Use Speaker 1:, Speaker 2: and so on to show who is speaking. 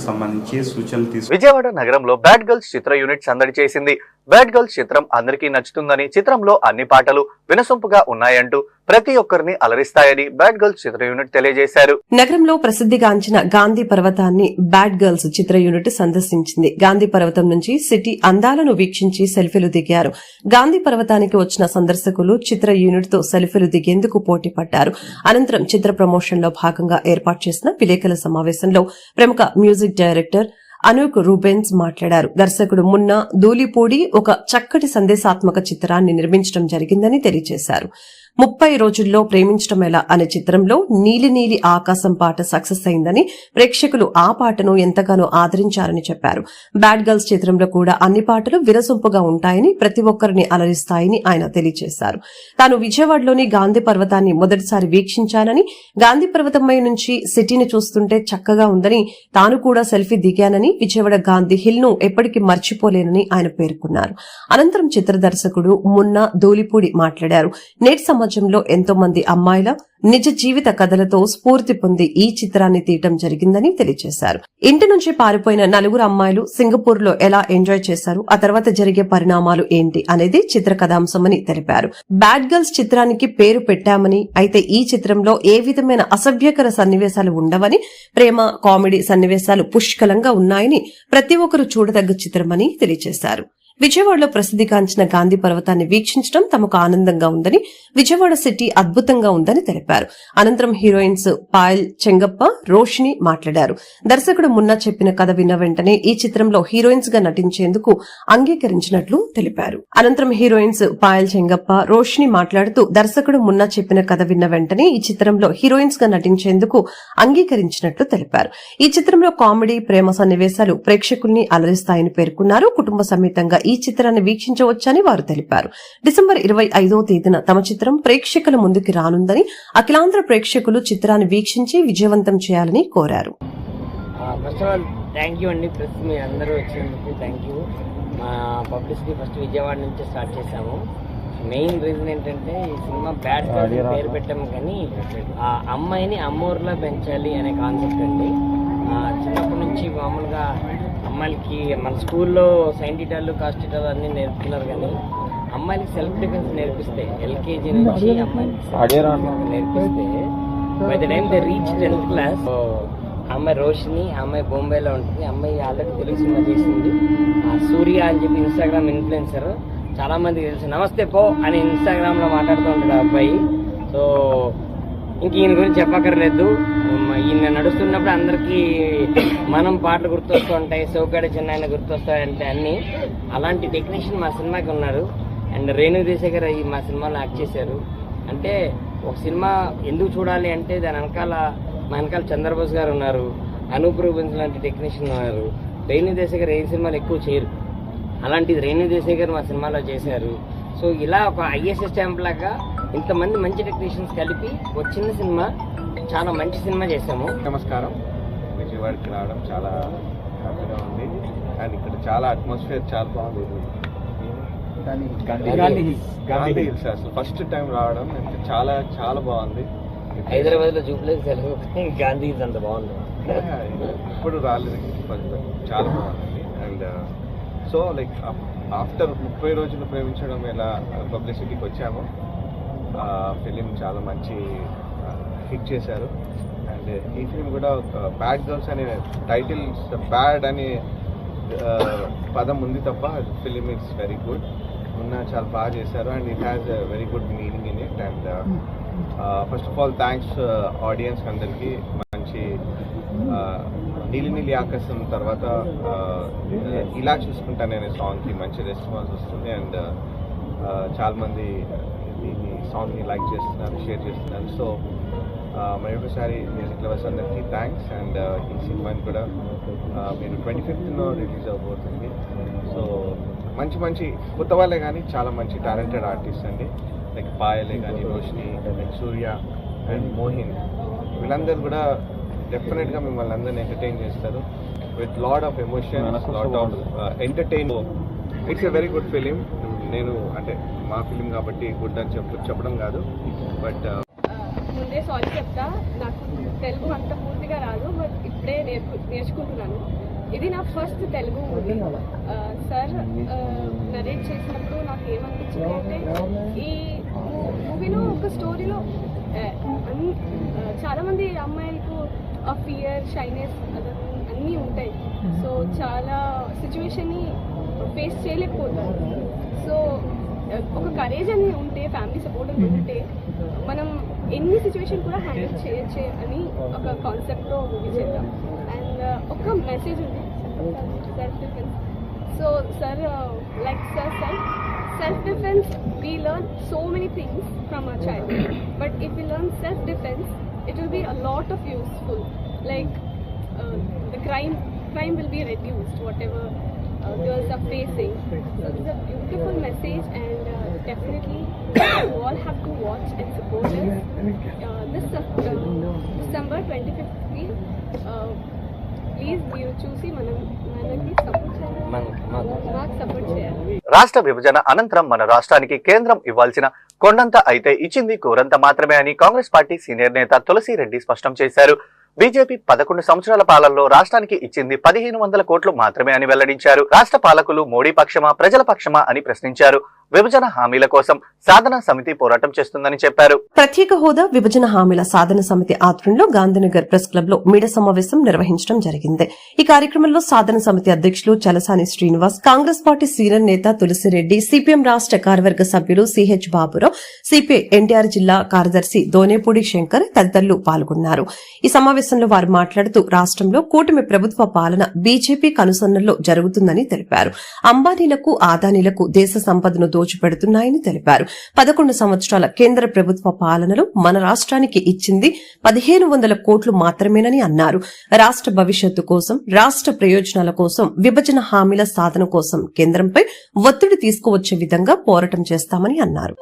Speaker 1: సంబంధించి సూచనలు
Speaker 2: విజయవాడ నగరంలో బ్యాడ్ గర్ల్స్ చిత్ర యూనిట్ సందడి చేసింది. బ్యాడ్ గర్ల్స్ చిత్రం అందరికీ నచ్చుతుందని, చిత్రంలో అన్ని పాటలు వినసొంపుగా ఉన్నాయంటూ ప్రతి ఒక్కరిని అలరిస్తాయని బ్యాడ్ గర్ల్స్ చిత్ర యూనిట్ తెలియజేశారు.
Speaker 3: నగరంలో ప్రసిద్ధిగాంచిన గాంధీ పర్వతాన్ని బ్యాడ్ గర్ల్స్ చిత్ర యూనిట్ సందర్శించింది. గాంధీ పర్వతం నుంచి సిటీ అందాలను వీక్షించి సెల్ఫీలు దిగారు. గాంధీ పర్వతానికి వచ్చిన సందర్శకులు చిత్ర యూనిట్ తో సెల్ఫీలు దిగేందుకు పోటీ పడ్డారు. అనంతరం చిత్ర ప్రమోషన్ లో భాగంగా ఏర్పాటు చేసిన విలేకరుల సమావేశంలో ప్రముఖ మ్యూజిక్ డైరెక్టర్ అనూక్ రూబెన్స్ మాట్లాడారు. దర్శకుడు మున్నా ధూళిపూడి ఒక చక్కటి సందేశాత్మక చిత్రాన్ని నిర్మించడం జరిగిందని తెలియజేశారు. 30 రోజుల్లో ప్రేమించడం ఎలా అనే చిత్రంలో నీలి నీలి ఆకాశం పాట సక్సెస్ అయిందని, ప్రేక్షకులు ఆ పాటను ఎంతగానో ఆదరించారని చెప్పారు. బ్యాడ్ గర్ల్స్ చిత్రంలో కూడా అన్ని పాటలు వినసొంపుగా ఉంటాయని, ప్రతి ఒక్కరిని అలరిస్తాయని ఆయన తెలియజేశారు. తాను విజయవాడలోని గాంధీ పర్వతాన్ని మొదటిసారి వీక్షించానని, గాంధీ పర్వతంపై నుంచి సిటీని చూస్తుంటే చక్కగా ఉందని, తాను కూడా సెల్ఫీ దిగానని, విజయవాడ గాంధీ హిల్ ను ఎప్పటికీ మర్చిపోలేనని ఆయన పేర్కొన్నారు. అనంతరం చిత్ర దర్శకుడు మున్నా ధూళిపూడి మాట్లాడారు. నేటి సమాజంలో ఎంతో మంది అమ్మాయిల నిజ జీవిత కథలతో స్ఫూర్తి పొంది ఈ చిత్రాన్ని తీయటం జరిగిందని తెలియజేశారు. ఇంటి నుంచి పారిపోయిన 4 అమ్మాయిలు సింగపూర్ లో ఎలా ఎంజాయ్ చేశారు, ఆ తర్వాత జరిగే పరిణామాలు ఏంటి అనేది చిత్ర కథాంశమని తెలిపారు. బ్యాడ్ గర్ల్స్ చిత్రానికి పేరు పెట్టామని, అయితే ఈ చిత్రంలో ఏ విధమైన అసభ్యకర సన్నివేశాలు ఉండవని, ప్రేమ కామెడీ సన్నివేశాలు పుష్కలంగా ఉన్నాయని, ప్రతి ఒక్కరూ చూడదగ్గ చిత్రమని తెలియజేశారు. విజయవాడలో ప్రసిద్ధిగాంచిన గాంధీ పర్వతాన్ని వీక్షించడం తమకు ఆనందంగా ఉందని, విజయవాడ సిటీ అద్భుతంగా ఉందని తెలిపారు. అనంతరం హీరోయిన్స్ పాయల్ చెంగప్ప, రోషిని మాట్లాడారు. దర్శకుడు మున్నా చెప్పిన కథ విన్న వెంటనే ఈ చిత్రంలో హీరోయిన్స్ గా నటించేందుకు అంగీకరించినట్లు తెలిపారు. అనంతరం హీరోయిన్స్ పాయల్ చెంగప్ప, రోషిని మాట్లాడుతూ దర్శకుడు మున్నా చెప్పిన కథ విన్న వెంటనే ఈ చిత్రంలో హీరోయిన్స్ గా నటించేందుకు అంగీకరించినట్లు తెలిపారు. ఈ చిత్రంలో కామెడీ, ప్రేమ సన్నివేశాలు ప్రేక్షకుల్ని అలరిస్తాయని పేర్కొన్నారు. కుటుంబ సమేతంగా ఈ చిత్రాన్ని వీక్షించవచ్చని వారు తెలిపారు. డిసెంబర్ 25వ తేదీన తమ చిత్రం ప్రేక్షకుల ముందుకి రానుందని, అఖిలాంధ్ర ప్రేక్షకులు చిత్రాన్ని వీక్షించి విజయవంతం చేయాలని కోరారు.
Speaker 4: First of all thank you అండి, ప్లస్ మీ అందరూ వచ్చినందుకు థ్యాంక్ యూ. మా పబ్లిసిటీ ఫస్ట్ విజయవాడ నుంచి స్టార్ట్ చేశాము. మెయిన్ రీజన్ ఏంటంటే ఈ సినిమా బ్యాడ్ గర్ల్స్ పేరు పెట్టాము, కానీ ఆ అమ్మాయిని అమ్మోర్లా పెంచాలి అనే కాన్సెప్ట్ అండి. చిన్నప్పటి నుంచి మామూలుగా అమ్మాయిలకి మన స్కూల్లో సైంటిటాలు కాస్టిటాలు అన్నీ నేర్పుతున్నారు, కానీ అమ్మాయిలకి సెల్ఫ్ డిఫెన్స్ నేర్పిస్తే ఎల్కేజీ నుంచి అమ్మాయిలకి నేర్పిస్తే by the time they reach 10th class అమ్మాయి రోషిని, అమ్మాయి బొంబాయిలో ఉంటుంది. అమ్మాయి ఆల్రెడీ తెలుగు సినిమా చేసింది. సూర్య అని చెప్పి ఇన్స్టాగ్రామ్ ఇన్ఫ్లుయెన్సర్, చాలా మందికి తెలుసు. నమస్తే పో అని ఇన్స్టాగ్రామ్ లో మాట్లాడుతూ ఉంటాడు ఆ అబ్బాయి. సో ఇంక ఈయన గురించి చెప్పక్కర్లేదు. ఈయన నడుస్తున్నప్పుడు అందరికీ మనం పాటలు గుర్తొస్తూ ఉంటాయి, సౌకాడ చిన్న గుర్తొస్తాయంటే అన్ని. అలాంటి టెక్నీషియన్ మా సినిమాకి ఉన్నారు. అండ్ రేణు దేశాయ్ గారు మా సినిమాలో యాక్ట్ చేశారు. అంటే ఒక సినిమా ఎందుకు చూడాలి అంటే దాని మా వెనకాల చంద్రబోస్ గారు ఉన్నారు, అనూప్ రూబెన్స్ లాంటి టెక్నీషియన్ ఉన్నారు. రేణు దేశాయ్ గారు ఏ సినిమాలు ఎక్కువ చేయరు, అలాంటిది రేణు దేశాయ్ గారు మా సినిమాలో చేశారు. సో ఇలా ఒక ఐఎస్ఎస్ స్టాంప్ లాగా ఇంతమంది మంచి టెక్నీషియన్స్ కలిపి ఒక చిన్న సినిమా, చాలా మంచి సినిమా చేశాము.
Speaker 5: నమస్కారం. విజయవాడకి రావడం చాలా హ్యాపీగా ఉంది. అండ్ ఇక్కడ చాలా అట్మాస్ఫియర్ చాలా బాగుంది. గాంధీ హిల్స్ అసలు ఫస్ట్ టైం రావడం చాలా చాలా బాగుంది.
Speaker 4: హైదరాబాద్ లో జూబ్లీస్ గాంధీ హిల్స్ అంత బాగుంది.
Speaker 5: ఇప్పుడు రాలేదు, చాలా బాగుంది. అండ్ సో లైక్ ఆఫ్టర్ 30 రోజులు ప్రేమించడం ఎలా పబ్లిసిటీకి వచ్చాము. ఫిలిం చాలా మంచి హిట్ చేశారు. అండ్ ఈ ఫిలిం కూడా బ్యాడ్ గర్ల్స్ అనే టైటిల్, బ్యాడ్ అనే పదం ఉంది తప్ప ఫిలిం ఇట్స్ వెరీ గుడ్. చాలా బాగా చేశారు. And it has a very good meaning in it. And first of all thanks audience అందరికీ. మంచి నీలి నీలి ఆకాశం తర్వాత ఇలా చూసుకుంటా నేను సాంగ్కి మంచి రెస్పాన్స్ వస్తుంది. అండ్ చాలామంది దీన్ని సాంగ్ని లైక్ చేస్తున్నారు, షేర్ చేస్తున్నారు. సో మరొకసారి మ్యూజిక్ లవర్స్ అందరికీ థ్యాంక్స్. అండ్ ఈ సినిమాని కూడా మీరు 25th రిలీజ్ అవబోతుంది. సో మంచి మంచి కొత్త వాళ్ళే కానీ చాలా మంచి టాలెంటెడ్ ఆర్టిస్ట్ అండి. లైక్ పాయలే కానీ, రోషిని, లైక్ సూర్య అండ్ మోహిన్, వీళ్ళందరూ కూడా డెఫినెట్గా మిమ్మల్ని అందరినీ ఎంటర్టైన్ చేస్తారు with lot of emotion, lot of entertain. It's a very good film. నేను అంటే మా ఫిలిం కాబట్టి గుడ్ అని చెప్పడం కాదు, బట్
Speaker 6: ముందే సారీ చెప్తా, నాకు తెలుగు అంత పూర్తి
Speaker 1: పూర్తిగా రాదు, బట్ ఇప్పుడే నేర్చుకుంటున్నాను. ఇది నా first Telugu movie. Sir narrate చేసినప్పుడు నాకు ఏమనిపించింది అంటే ఈ మూవీలో ఒక స్టోరీలో చాలామంది అమ్మాయిలకు ఆ ఫియర్, షైనెస్ అన్నీ ఉంటాయి. సో చాలా సిచ్యువేషన్ని ఫేస్ చేయలేకపోతారు. సో ఒక కరేజ్ అని ఉంటే, ఫ్యామిలీ సపోర్ట్ అని ఉంటే మనం ఎన్ని సిచ్యువేషన్ కూడా హ్యాండిల్ చేయొచ్చు అని ఒక కాన్సెప్ట్లో మూవీ చేద్దాం. అండ్ ఒక మెసేజ్ ఉంది, self defence. So sir like sir self defence, we learn so many things from our childhood, but if we learn self defence, it will be a lot of useful, like the crime will be reduced, whatever girls are facing. So it's a beautiful message, and definitely you all have to watch and support us. This December 25th ki please మీరు చూసి మనకి support చేయాలి, మాకు support చేయాలి.
Speaker 2: రాష్ట్ర విభజన అనంతరం మన రాష్ట్రానికి కేంద్రం ఇవ్వాల్సిన కొండంత అయితే ఇచ్చింది కూరంత మాత్రమే అని కాంగ్రెస్ పార్టీ సీనియర్ నేత తులసిరెడ్డి స్పష్టం చేశారు. బీజేపీ 11 సంవత్సరాల పాలనలో రాష్ట్రానికి ఇచ్చింది 1500 కోట్లు మాత్రమే అని వెల్లడించారు. రాష్ట్ర పాలకులు మోడీ పక్షమా, ప్రజల పక్షమా అని ప్రశ్నించారు. విభజన హామీల కోసం సాధన సమితి పోరాటం చేస్తుందని చెప్పారు.
Speaker 3: ప్రత్యేక హోదా విభజన హామీల సాధన సమితి ఆధ్వర్యంలో గాంధీనగర్ ప్రెస్ క్లబ్ లో మీడియా సమావేశం నిర్వహించడం జరిగింది. ఈ కార్యక్రమంలో సాధన సమితి అధ్యక్షులు చలసాని శ్రీనివాస్, కాంగ్రెస్ పార్టీ సీనియర్ నేత తులసిరెడ్డి, సిపిఎం రాష్ట్ర కార్యవర్గ సభ్యులు సిహెచ్ బాబురావు, సిపిఐ ఎన్టీఆర్ జిల్లా కార్యదర్శి దోనేపూడి శంకర్ తదితరులు పాల్గొన్నారు. ఈ సమావేశంలో వారు మాట్లాడుతూ రాష్ట్రంలో కూటమి ప్రభుత్వ పాలన బీజేపీ కనుసన్నల్లో జరుగుతుందని తెలిపారు. అంబానీలకు, ఆదానీలకు దేశ సంపదను దోచిపెడుతున్నాయని తెలిపారు. 11 సంవత్సరాల కేంద్ర ప్రభుత్వ పాలనలో మన రాష్ట్రానికి ఇచ్చింది 1500 కోట్లు మాత్రమేనని అన్నారు. రాష్ట్ర భవిష్యత్తు కోసం, రాష్ట్ర ప్రయోజనాల కోసం, విభజన హామీల సాధన కోసం కేంద్రంపై ఒత్తిడి తీసుకువచ్చే విధంగా పోరాటం చేస్తామని అన్నారు.